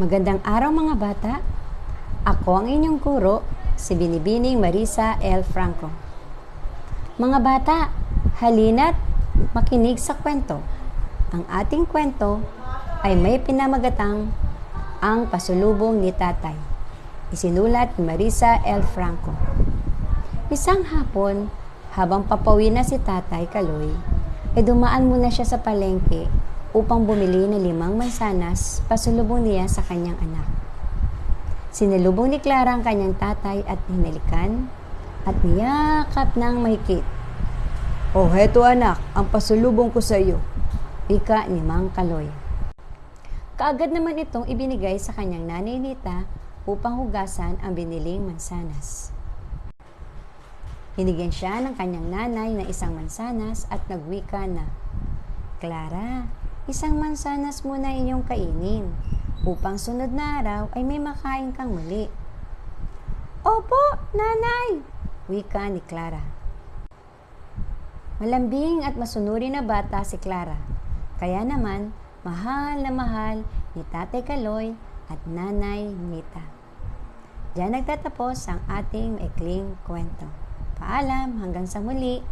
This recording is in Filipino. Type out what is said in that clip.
Magandang araw mga bata. Ako ang inyong guro, si Binibining Marisa L. Franco. Mga bata, halina't makinig sa kwento. Ang ating kwento ay may pinamagatang Ang Pasulubong ni Tatay. Isinulat ni Marisa L. Franco. Isang hapon, habang papauwi na si Tatay Kaloy, ay dumaan muna siya sa palengke upang bumili ng 5 mansanas pasulubong niya sa kanyang anak. Sinalubong ni Clara ang kanyang tatay at hinalikan at niyakap ng mahigpit. "Oh, heto anak, ang pasulubong ko sa iyo," ika ni Mang Kaloy. Kaagad naman itong ibinigay sa kanyang nanay Nita upang hugasan ang biniling mansanas. Hinigyan siya ng kanyang nanay ng 1 mansanas at nagwika na, "Clara, 1 mansanas muna inyong kainin upang sunod na araw ay may makain kang muli." "Opo, nanay," wika ni Clara. Malambing at masunuri na bata si Clara, kaya naman mahal na mahal ni Tatay Kaloy at Nanay Nita. Diyan nagtatapos ang ating maikling kwento. Paalam, hanggang sa muli.